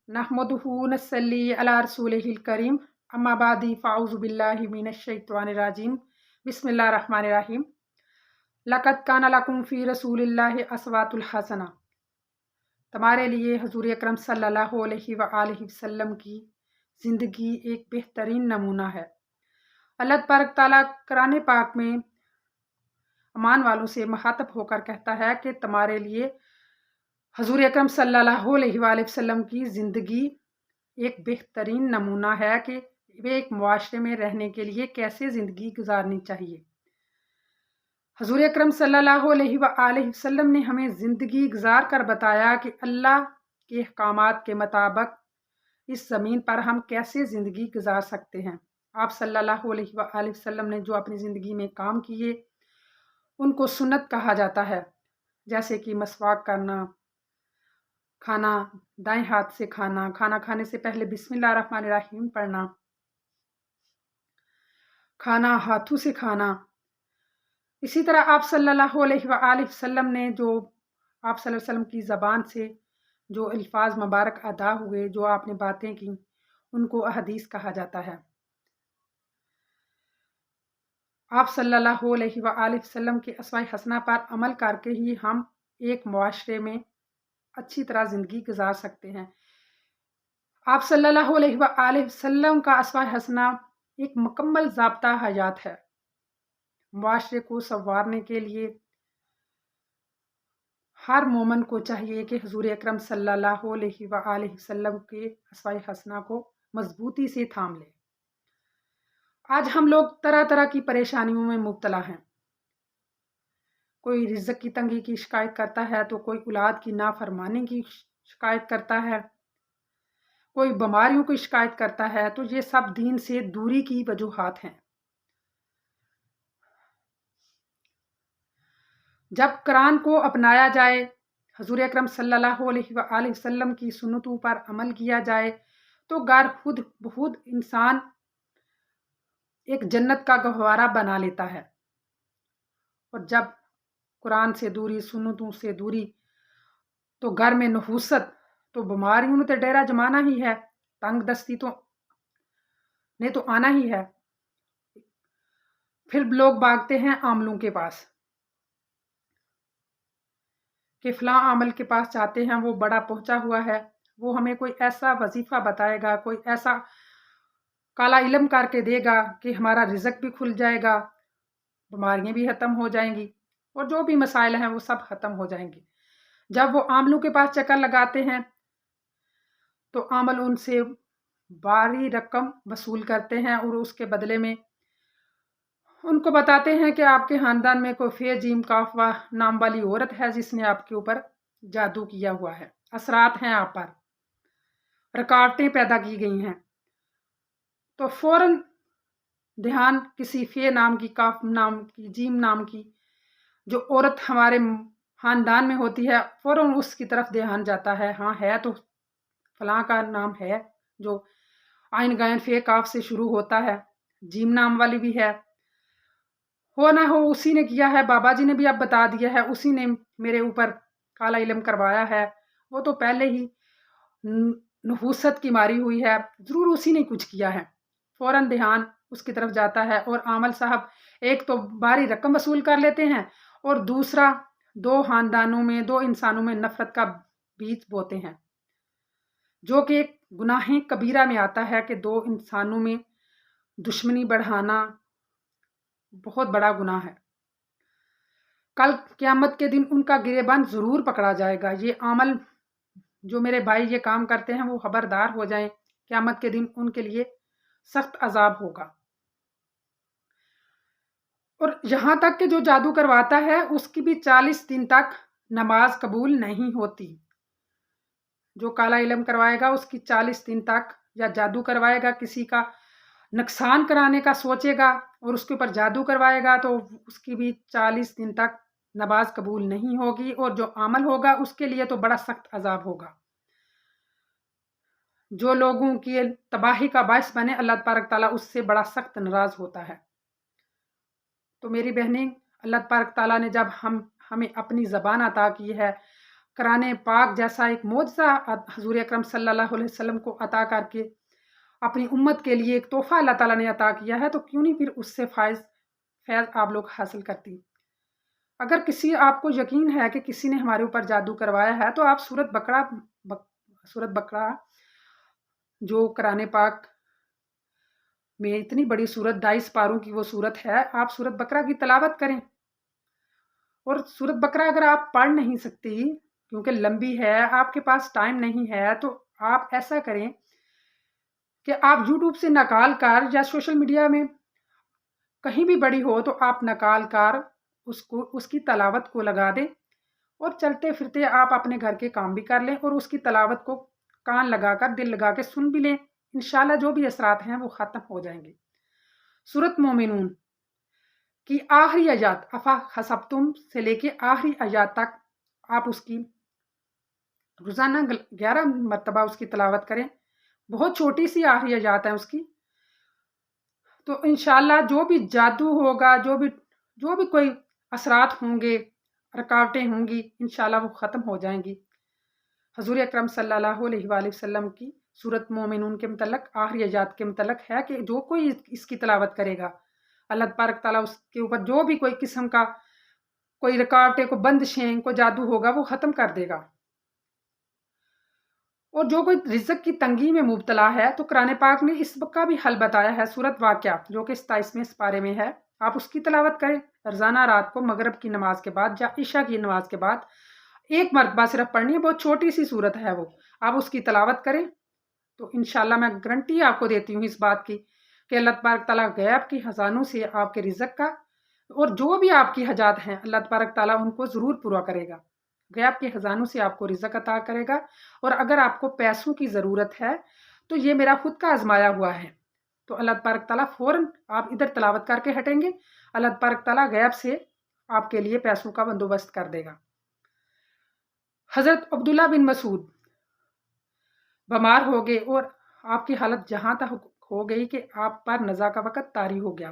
नहमदुहु नस्सल्ली अला रसूलिहिल करीम अम्मा बादी फ़ाउज़ु बिल्लाहि मिनश शैतानिर रजीम बिस्मिल्लाहिर रहमानिर रहीम लक़द काना लकुम फ़ी रसूलिल्लाहि अस्वातुल हसना। तुम्हारे लिए हुज़ूर अकरम सल्लल्लाहु अलैहि वसल्लम की ज़िंदगी एक बेहतरीन नमूना है। अल्लाह तबारक ताला कुरान पाक में ईमान वालों से मुखातब होकर कहता है कि तुम्हारे लिए हुज़ूर अकरम सल्लल्लाहु अलैहि वसल्लम की ज़िंदगी एक बेहतरीन नमूना है कि वे एक मुआशरे में रहने के लिए कैसे ज़िंदगी गुजारनी चाहिए। हुज़ूर अकरम सल्लल्लाहु अलैहि वसल्लम ने हमें ज़िंदगी गुजार कर बताया कि अल्लाह के अहकामात के मुताबिक इस ज़मीन पर हम कैसे ज़िंदगी गुजार सकते हैं। आप सल्लल्लाहु अलैहि वसल्लम ने जो अपनी ज़िंदगी में काम किए उनको सुन्नत कहा जाता है, जैसे कि मसवाक करना, खाना दाएं हाथ से खाना, खाना खाने से पहले बिस्मिल्लाहिर्रहमानिर्रहीम पढ़ना, खाना हाथों से खाना। इसी तरह आप सल्लल्लाहु अलैहि वसल्लम ने जो आप सल्लल्लाहु अलैहि वसल्लम की ज़बान से जो अल्फाज मुबारक अदा हुए, जो आपने बातें की, उनको अहदीस कहा जाता है। आप सल्लल्लाहु अलैहि वसल्लम के अस्वा हसना पर अमल करके ही हम एक मुआशरे में अच्छी तरह ज़िंदगी गुजार सकते हैं। आप सल्लल्लाहु अलैहि वसल्लम का अस्वा हसना एक मुकम्मल ज़ाब्ता हयात है। मुआशरे को संवारने के लिए हर मोमिन को चाहिए कि हुज़ूर अकरम सल्लल्लाहु अलैहि वसल्लम के अस्वा हसना को मजबूती से थाम ले। आज हम लोग तरह तरह की परेशानियों में मुब्तला हैं। कोई रिज़्क़ की तंगी की शिकायत करता है, तो कोई औलाद की नाफरमानी की शिकायत करता है, कोई बीमारियों की शिकायत करता है। तो ये सब दीन से दूरी की वजूहात हैं। जब कुरान को अपनाया जाए, हुज़ूर अकरम सल्लल्लाहु अलैहि वसल्लम की सुन्नतों पर अमल किया जाए, तो घर खुद बहुत इंसान एक जन्नत का गहवारा बना लेता है। और जब कुरान से दूरी, सुन्नतों से दूरी, तो घर में नहूसत, तो बीमारियों ने तो डेरा जमाना ही है, तंग दस्ती तो ने तो आना ही है। फिर लोग भागते हैं आमलों के पास कि फ़लाँ आमल के पास जाते हैं, वो बड़ा पहुंचा हुआ है, वो हमें कोई ऐसा वजीफ़ा बताएगा, कोई ऐसा काला इल्म करके देगा कि हमारा रिज़्क़ भी खुल जाएगा, बीमारियां भी ख़त्म हो जाएंगी और जो भी मसाइल हैं वो सब ख़त्म हो जाएंगे। जब वो आमलों के पास चक्कर लगाते हैं तो आमल उनसे भारी रकम वसूल करते हैं और उसके बदले में उनको बताते हैं कि आपके ख़ानदान में कोई फे जीम काफवा नाम वाली औरत है जिसने आपके ऊपर जादू किया हुआ है, असरात हैं आप पर, रुकावटें पैदा की गई हैं। तो फौरन ध्यान किसी फे नाम की, काफ नाम की, जीम नाम की जो औरत हमारे ख़ानदान में होती है, फौरन उसकी तरफ ध्यान जाता है। हाँ, है तो फलां का नाम है जो आइन गायन फे काफ से शुरू होता है, जीम नाम वाली भी है, हो ना हो उसी ने किया है, बाबा जी ने भी अब बता दिया है, उसी ने मेरे ऊपर काला इल्म करवाया है, वो तो पहले ही नहूसत की मारी हुई है, ज़रूर उसी ने कुछ किया है। फ़ौरन ध्यान उसकी तरफ जाता है और आमल साहब एक तो भारी रकम वसूल कर लेते हैं और दूसरा दो ख़ानदानों में, दो इंसानों में नफ़रत का बीज बोते हैं, जो कि एक गुनाह कबीरा में आता है कि दो इंसानों में दुश्मनी बढ़ाना बहुत बड़ा गुनाह है। कल क़यामत के दिन उनका गिरेबान ज़रूर पकड़ा जाएगा। ये अमल जो मेरे भाई ये काम करते हैं वो खबरदार हो जाएं, क़यामत के दिन उनके लिए सख्त अजाब होगा। और यहाँ तक कि जो जादू करवाता है उसकी भी 40 दिन तक नमाज कबूल नहीं होती। जो काला इल्म करवाएगा उसकी 40 दिन तक, या जादू करवाएगा, किसी का नुकसान कराने का सोचेगा और उसके ऊपर जादू करवाएगा, तो उसकी भी 40 दिन तक नमाज कबूल नहीं होगी और जो अमल होगा उसके लिए तो बड़ा सख्त अजाब होगा। जो लोगों की तबाही का बायस बने, अल्लाह तबारक ताला उससे बड़ा सख्त नाराज़ होता है। तो मेरी बहनें, अल्लाह तबारक ताला ने जब हमें अपनी ज़बान अता की है, قرآن پاک جیسا ایک معجزہ حضور اکرم صلی اللہ علیہ وسلم کو عطا کر کے اپنی امت کے لیے ایک تحفہ اللہ تعالیٰ نے عطا کیا ہے، تو کیوں نہیں پھر اس سے فیض آپ لوگ حاصل کرتی۔ اگر کسی آپ کو یقین ہے کہ کسی نے ہمارے اوپر جادو کروایا ہے، تو آپ سورت بقرہ جو قرآن پاک میں اتنی بڑی سورت 22 پاروں کی وہ سورت ہے، آپ سورت بقرہ کی تلاوت کریں۔ اور سورت بقرہ اگر آپ پڑھ نہیں سکتی کیونکہ لمبی ہے، آپ کے پاس ٹائم نہیں ہے، تو آپ ایسا کریں کہ آپ یوٹیوب سے نکال کر یا سوشل میڈیا میں کہیں بھی بڑی ہو تو آپ نکال کر اس کی تلاوت کو لگا دیں، اور چلتے پھرتے آپ اپنے گھر کے کام بھی کر لیں اور اس کی تلاوت کو کان لگا کر دل لگا کے سن بھی لیں، انشاءاللہ جو بھی اثرات ہیں وہ ختم ہو جائیں گے۔ سورت مومنون کی آخری آیات افا حسبتم سے لے کے آخری آیات تک آپ اس کی روزانہ 11 مرتبہ اس کی تلاوت کریں۔ بہت چھوٹی سی آخری آیات ہیں اس کی، تو انشاءاللہ جو بھی جادو ہوگا، جو بھی کوئی اثرات ہوں گے، رکاوٹیں ہوں گی، انشاءاللہ وہ ختم ہو جائیں گی۔ حضور اکرم صلی اللہ علیہ وآلہ وسلم کی سورت مومنون کے متعلق آخری آیات کے متعلق ہے کہ جو کوئی اس کی تلاوت کرے گا، اللہ تبارک تعالیٰ اس کے اوپر جو بھی کوئی قسم کا کوئی رکاوٹیں، کوئی بندشیں، کوئی جادو ہوگا وہ ختم کر دے گا۔ اور جو کوئی رزق کی تنگی میں مبتلا ہے تو قرآن پاک نے اس کا بھی حل بتایا ہے۔ سورت واقعہ جو کہ 27ویں سپارے میں ہے، آپ اس کی تلاوت کریں روزانہ رات کو مغرب کی نماز کے بعد یا عشاء کی نماز کے بعد، ایک مرتبہ صرف پڑھنی ہے، بہت چھوٹی سی سورت ہے وہ، آپ اس کی تلاوت کریں تو انشاءاللہ میں گارنٹی آپ کو دیتی ہوں اس بات کی کہ اللہ تبارک تعالیٰ غیب کی خزانوں سے آپ کے رزق کا اور جو بھی آپ کی حاجات ہیں اللہ تبارک تعالیٰ ان کو ضرور پورا کرے گا، غیب کے خزانوں سے آپ کو رزق عطا کرے گا۔ اور اگر آپ کو پیسوں کی ضرورت ہے تو یہ میرا خود کا آزمایا ہوا ہے، تو اللہ تبارک تعالیٰ فوراً آپ ادھر تلاوت کر کے ہٹیں گے، اللہ تبارک تعالیٰ غیب سے آپ کے لیے پیسوں کا بندوبست کر دے گا۔ حضرت عبداللہ بن مسعود بیمار ہو گئے اور آپ کی حالت جہاں تک ہو گئی کہ آپ پر نزا کا وقت طاری ہو گیا۔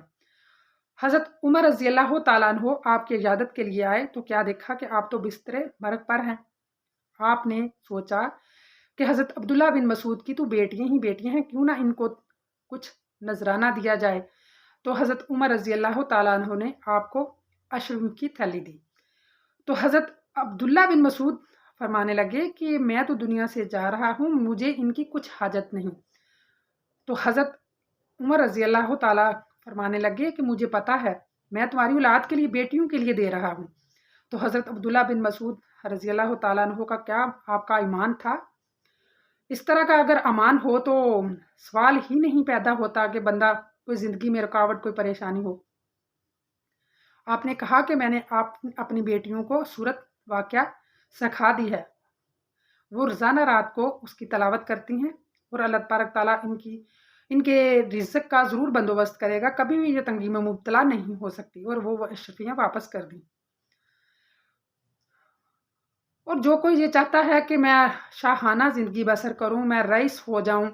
حضرت عمر رضی اللہ تعالیٰ عنہ آپ کی عیادت کے لیے آئے تو کیا دیکھا کہ آپ تو بستر مرگ پر ہیں۔ آپ نے سوچا کہ حضرت عبداللہ بن مسعود کی تو بیٹیاں ہی بیٹیاں ہیں، کیوں نہ ان کو کچھ نذرانہ دیا جائے۔ تو حضرت عمر رضی اللہ تعالیٰ عنہ نے آپ کو اشرم کی تھیلی دی۔ تو حضرت عبداللہ بن مسعود فرمانے لگے کہ میں تو دنیا سے جا رہا ہوں، مجھے ان کی کچھ حاجت نہیں۔ تو حضرت عمر رضی اللہ تعالیٰ فرمانے لگے کہ مجھے پتا ہے، میں تمہاری اولاد کے لیے، بیٹیوں کے لیے دے رہا ہوں۔ تو حضرت عبداللہ بن مسعود رضی اللہ تعالیٰ عنہ کا کیا آپ کا ایمان تھا؟ اس طرح کا اگر ایمان ہو تو سوال ہی نہیں پیدا ہوتا کہ بندہ کوئی زندگی میں رکاوٹ، کوئی پریشانی ہو۔ آپ نے کہا کہ میں نے اپنی بیٹیوں کو سورت واقعہ سکھا دی ہے، وہ روزانہ رات کو اس کی تلاوت کرتی ہیں اور اللہ تبارک تعالیٰ ان کے رزق کا ضرور بندوبست کرے گا، کبھی بھی یہ تنگی میں مبتلا نہیں ہو سکتی، اور وہ اشرفیاں واپس کر دیں۔ اور جو کوئی یہ چاہتا ہے کہ میں شاہانہ زندگی بسر کروں، میں رئیس ہو جاؤں،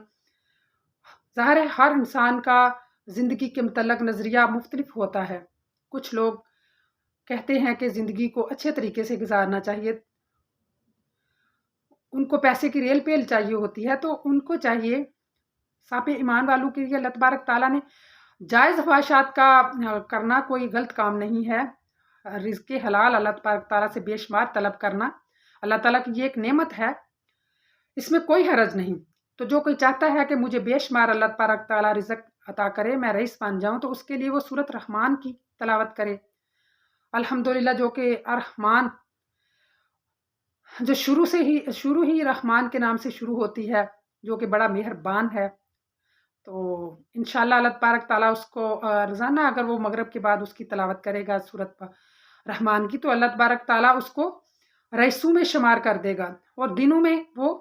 ظاہر ہے ہر انسان کا زندگی کے متعلق نظریہ مختلف ہوتا ہے۔ کچھ لوگ کہتے ہیں کہ زندگی کو اچھے طریقے سے گزارنا چاہیے، ان کو پیسے کی ریل پیل چاہیے ہوتی ہے، تو ان کو چاہیے، صاحب ایمان والوں کے لیے اللہ تبارک تعالیٰ نے جائز خواہشات کا کرنا کوئی غلط کام نہیں ہے۔ رزق حلال اللہ تبارک تعالیٰ سے بے شمار طلب کرنا اللہ تعالیٰ کی یہ ایک نعمت ہے، اس میں کوئی حرج نہیں۔ تو جو کوئی چاہتا ہے کہ مجھے بے شمار اللہ تبارک تعالیٰ رزق عطا کرے، میں رئیس بن جاؤں، تو اس کے لیے وہ سورت رحمان کی تلاوت کرے۔ الحمدللہ جو کہ الرحمن جو شروع ہی رحمان کے نام سے شروع ہوتی ہے، جو کہ بڑا مہربان ہے، تو انشاءاللہ اللہ تبارک تعالیٰ اس کو روزانہ اگر وہ مغرب کے بعد اس کی تلاوت کرے گا سورت رحمان کی، تو اللہ تبارک تعالیٰ اس کو رئیسوں میں شمار کر دے گا اور دنوں میں وہ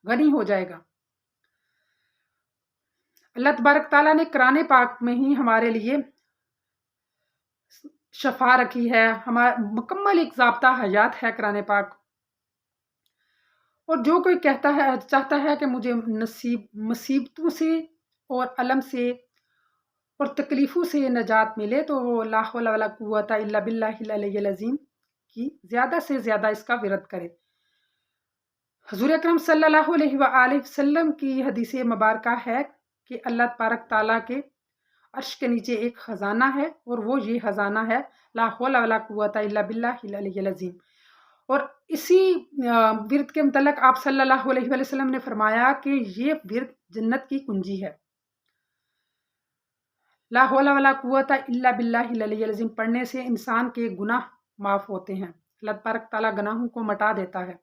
غنی ہو جائے گا۔ اللہ تبارک تعالیٰ نے قرآن پاک میں ہی ہمارے لیے شفا رکھی ہے، مکمل ایک ضابطہ حیات ہے قرآن پاک۔ اور جو کوئی چاہتا ہے کہ مجھے مصیبتوں سے اور علم سے اور تکلیفوں سے نجات ملے، تو وہ لا حول ولا قوت الا باللہ العلی العظیم की ज़्यादा से ज़्यादा इसका विरद करें। हुज़ूर अकरम सल्लल्लाहु अलैहि वसल्लम की हदीस मुबारक है कि अल्लाह तबारक ताला के अर्श के नीचे एक ख़जाना है और वो ये ख़जाना है ला हौला वला कुव्वता इल्ला बिल्लाहिल अलिय्यिल अज़ीम। और इसी विरद के मुतल्लिक़ आप सल्लल्लाहु अलैहि वसल्लम ने फरमाया कि ये विरद जन्नत की कुंजी है। ला हौला वला कुव्वता इल्ला बिल्लाहिल अलिय्यिल अज़ीम पढ़ने से इंसान के गुनाह माफ़ होते हैं। अल्लाह तबारक ताला गुनाहों को मिटा देता है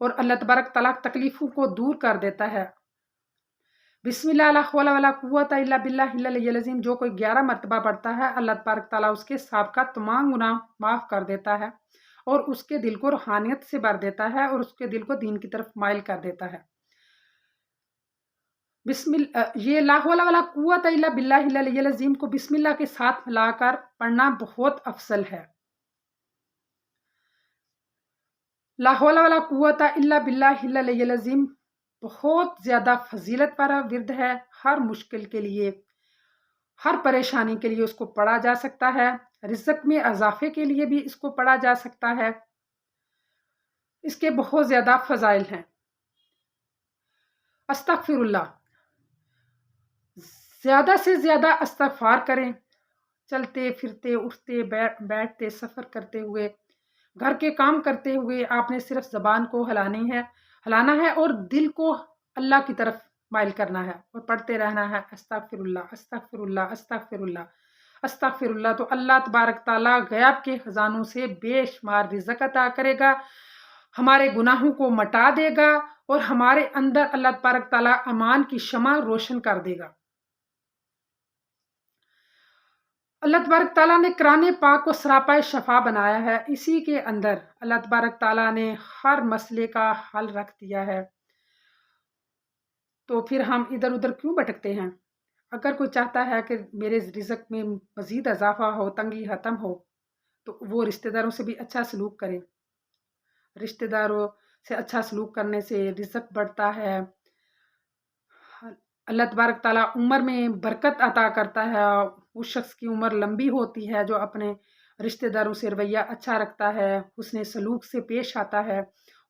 और अल्लाह तबारक ताला तकलीफ़ों को दूर कर देता है। बिस्मिल्लाह ला हौला वला कुव्वता इल्ला बिल्लाहिल अलिय्यिल अज़ीम जो कोई 11 मरतबा पढ़ता है, अल्लाह तबारक ताला उसके साबिक़ा तमाम गुनाह माफ़ कर देता है और उसके दिल को रूहानियत से भर देता है और उसके दिल को दीन की तरफ माइल कर देता है। ये ला हौला वला कुव्वता इल्ला बिल्लाहिल अलिय्यिल अज़ीम को बिस्मिल्लाह के साथ मिलाकर पढ़ना बहुत अफसल है। ला हौला वला कुव्वता इल्ला बिल्लाहिल अलिय्यिल अज़ीम बहुत ज़्यादा फजीलत वाला विरद है। हर मुश्किल के लिए, हर परेशानी के लिए उसको पढ़ा जा सकता है। रिज़्क़ में इज़ाफ़े के लिए भी इसको पढ़ा जा सकता है। इसके बहुत ज़्यादा फ़ज़ाइल हैं। अस्तग़फ़िरुल्लाह, ज़्यादा से ज़्यादा इस्तिग़फ़ार करें। चलते फिरते, उठते बैठते, सफ़र करते हुए, घर के काम करते हुए आपने सिर्फ ज़बान को हिलाना है और दिल को अल्लाह की तरफ माइल करना है और पढ़ते रहना है अस्तग़फ़िरुल्लाह अस्तग़फ़िरुल्लाह अस्तग़फ़िरुल्लाह अस्तग़फ़िरुल्लाह। तो अल्लाह तबारक ताला ग़ैब के ख़ज़ानों से बेशुमार रिज़्क़ अता करेगा, हमारे गुनाहों को मिटा देगा और हमारे अंदर अल्लाह तबारक ताला अमान की शमा रोशन कर देगा। अल्लाह तबारक ताला ने कुरान पाक को सरापाए शफा बनाया है। इसी के अंदर अल्लाह तबारक ताला ने हर मसले का हल रख दिया है। तो फिर हम इधर उधर क्यों भटकते हैं? अगर कोई चाहता है कि मेरे रिज़्क़ में मज़ीद इज़ाफ़ा हो, तंगी ख़त्म हो, तो वो रिश्तेदारों से भी अच्छा सलूक करे। रिश्तेदारों से अच्छा सलूक करने से रिज़्क़ बढ़ता है। अल्लाह तबारक ताला उम्र में बरकत अता करता है। उस शख्स की उम्र लंबी होती है जो अपने रिश्तेदारों से रवैया अच्छा रखता है, हुस्ने सलूक से पेश आता है।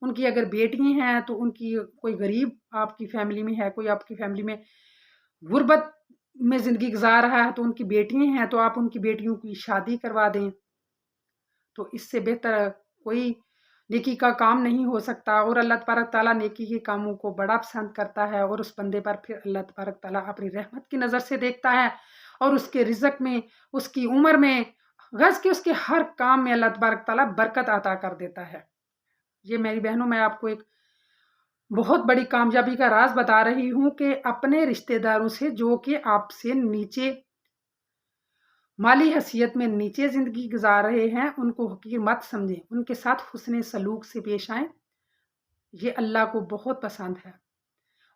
उनकी अगर बेटियाँ हैं तो उनकी कोई गरीब आपकी फ़ैमिली में है, कोई आपकी फ़ैमिली में गुर्बत में ज़िंदगी गुज़ार रहा है तो उनकी बेटियाँ हैं तो आप उनकी बेटियों की शादी करवा दें। तो इससे बेहतर कोई नेकी का काम नहीं हो सकता और अल्लाह तबारक ताला नेकी के कामों को बड़ा पसंद करता है और उस बंदे पर फिर अल्लाह तबारक ताला अपनी रहमत की नज़र से देखता है और उसके रिज़्क़ में, उसकी उम्र में, गज़ के उसके हर काम में अल्लाह तबारक ताला बरकत अता कर देता है। ये मेरी बहनों, मैं आपको एक बहुत बड़ी कामयाबी का राज बता रही हूँ कि अपने रिश्तेदारों से जो कि आपसे नीचे माली हैसियत में नीचे ज़िंदगी गुजार रहे हैं, उनको हकीर मत समझें, उनके साथ हुस्ने सलूक से पेश आएँ। ये अल्लाह को बहुत पसंद है।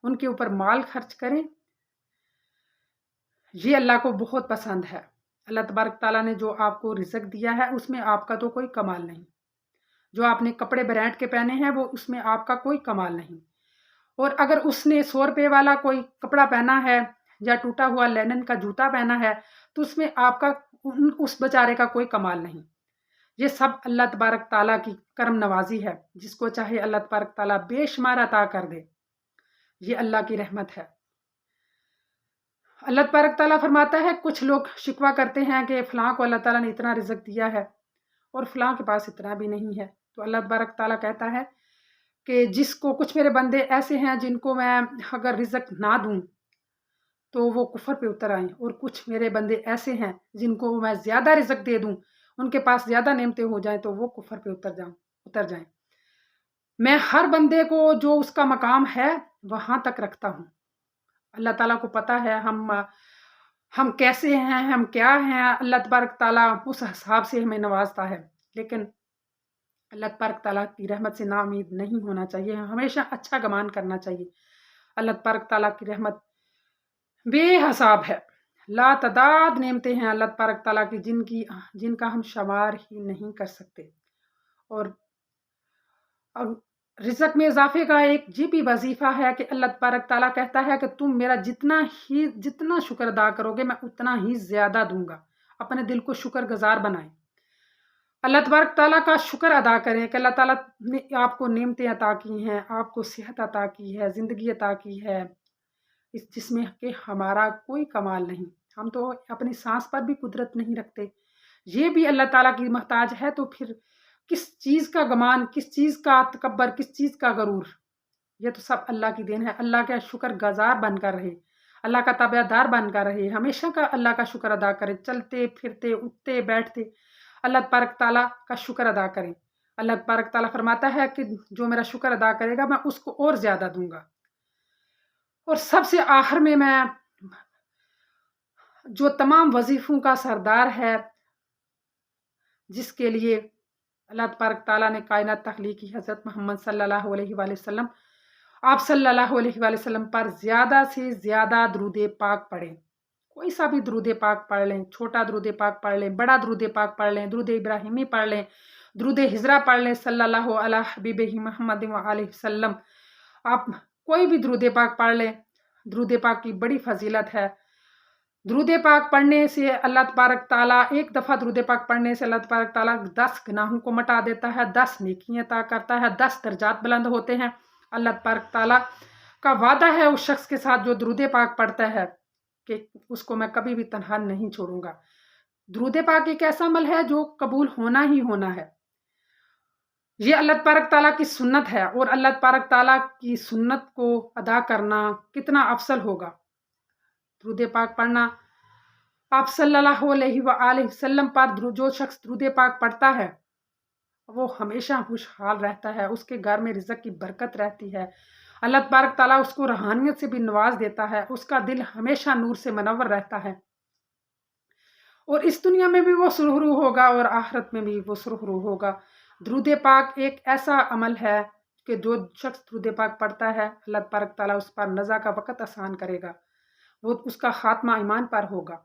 उनके ऊपर माल खर्च करें, ये अल्लाह को बहुत पसंद है। अल्लाह तबारक ताला ने जो आपको रिज़्क़ दिया है उसमें आपका तो कोई कमाल नहीं। जो आपने कपड़े ब्रांड के पहने हैं वो उसमें आपका कोई कमाल नहीं। और अगर उसने 100 रुपये वाला कोई कपड़ा पहना है या टूटा हुआ लिनन का जूता पहना है तो उसमें आपका उस बेचारे का कोई कमाल नहीं। ये सब अल्लाह तबारक ताला की करम नवाजी है। जिसको चाहे अल्लाह तबारक ताला बेशुमार अता कर दे। ये अल्लाह की रहमत है। अल्लाह तबारक ताला फरमाता है, कुछ लोग शिकवा करते हैं कि फ़लाँ को अल्लाह ताला ने इतना रिज़्क़ दिया है और फ़लाँ के पास इतना भी नहीं है। तो अल्लाह तबारक ताला कहता है कि जिसको कुछ मेरे बंदे ऐसे हैं जिनको मैं अगर रिज़्क़ ना दूँ तो वो कुफ़र पे उतर आएँ और कुछ मेरे बंदे ऐसे हैं जिनको मैं ज़्यादा रिज़्क़ दे दूँ, उनके पास ज़्यादा नेमतें हो जाएँ तो वो कुफ़र पे उतर जाएँ। मैं हर बंदे को जो उसका मकाम है वहाँ तक रखता हूँ। अल्लाह ताला को पता है हम कैसे हैं, हम क्या हैं। अल्लाह तबारक ताला उस हिसाब से हमें नवाज़ता है। लेकिन अल्लाह तबारक ताला की रहमत से नाउम्मीद नहीं होना चाहिए, हमेशा अच्छा गुमान करना चाहिए। अल्लाह तबारक ताला की रहमत बेहिसाब है, लातदाद नेमतें हैं अल्लाह तबारक ताला की जिनका हम शुमार ही नहीं कर सकते। और अब रिज़्क़ में इज़ाफ़े का एक ये भी वज़ीफ़ा है कि अल्लाह तबारक ताला कहता है कि तुम मेरा जितना शुक्र अदा करोगे मैं उतना ही ज़्यादा दूँगा। अपने दिल को शुक्रगुज़ार बनाएँ। اللہ تبارک تعالیٰ کا شکر ادا کریں کہ اللہ تعالیٰ نے آپ کو نعمتیں عطا کی ہیں، آپ کو صحت عطا کی ہے، زندگی عطا کی ہے، جس میں کہ ہمارا کوئی کمال نہیں۔ ہم تو اپنی سانس پر بھی قدرت نہیں رکھتے، یہ بھی اللہ تعالیٰ کی محتاج ہے، تو پھر کس چیز کا گمان، کس چیز کا تکبر، کس چیز کا غرور؟ یہ تو سب اللہ کی دین ہے۔ اللہ کا شکر گزار بن کر رہے، اللہ کا تابع دار بن کر رہے، ہمیشہ کا اللہ کا شکر ادا کرے، چلتے پھرتے اٹھتے بیٹھتے اللہ تبارک تعالیٰ کا شکر ادا کریں۔ اللہ تبارک تعالیٰ فرماتا ہے کہ جو میرا شکر ادا کرے گا میں اس کو اور زیادہ دوں گا۔ اور سب سے آخر میں جو تمام وظیفوں کا سردار ہے، جس کے لیے اللہ تبارک تعالیٰ نے کائنات تخلیق کی، حضرت محمد صلی اللہ علیہ وآلہ وسلم، آپ صلی اللہ علیہ وآلہ وسلم پر زیادہ سے زیادہ درود پاک پڑھیں۔ کوئی سا بھی درود پاک پڑھ لیں، چھوٹا درود پاک پڑھ لیں، بڑا درود پاک پڑھ لیں، درود ابراہیمی پڑھ لیں، درود ہجرہ پڑھ لیں، صلی اللہ علی حبیبہ محمد وآلہ وسلم۔ آپ کوئی بھی درود پاک پڑھ لیں، درود پاک کی بڑی فضیلت ہے۔ درود پاک پڑھنے سے اللہ تبارک تعالیٰ، ایک دفعہ درود پاک پڑھنے سے اللہ تبارک تعالیٰ 10 گناہوں کو مٹا دیتا ہے، 10 نیکیاں عطا کرتا ہے، 10 درجات بلند ہوتے ہیں۔ اللہ تبارک تعالیٰ کا وعدہ ہے اس شخص کے ساتھ جو درود پاک پڑھتا ہے کہ اس کو میں کبھی بھی تنہا نہیں چھوڑوں گا۔ درود پاک ایک ایسا عمل ہے جو قبول ہونا ہی ہونا ہے۔ یہ اللہ تبارک تعالیٰ کی سنت ہے، اور اللہ تبارک تعالیٰ کی سنت کو ادا کرنا کتنا افضل ہوگا۔ درود پاک پڑھنا، آپ صلی اللہ علیہ وآلہ وسلم پر جو شخص درود پاک پڑھتا ہے وہ ہمیشہ خوشحال رہتا ہے، اس کے گھر میں رزق کی برکت رہتی ہے، اللہ تبارک تعالیٰ اس کو روحانیت سے بھی نواز دیتا ہے، اس کا دل ہمیشہ نور سے منور رہتا ہے، اور اس دنیا میں بھی وہ سرخرو ہوگا اور آخرت میں بھی وہ سرخرو ہوگا۔ درود پاک ایک ایسا عمل ہے کہ جو شخص درود پاک پڑھتا ہے اللہ تبارک تعالیٰ اس پر نزا کا وقت آسان کرے گا، وہ اس کا خاتمہ ایمان پر ہوگا۔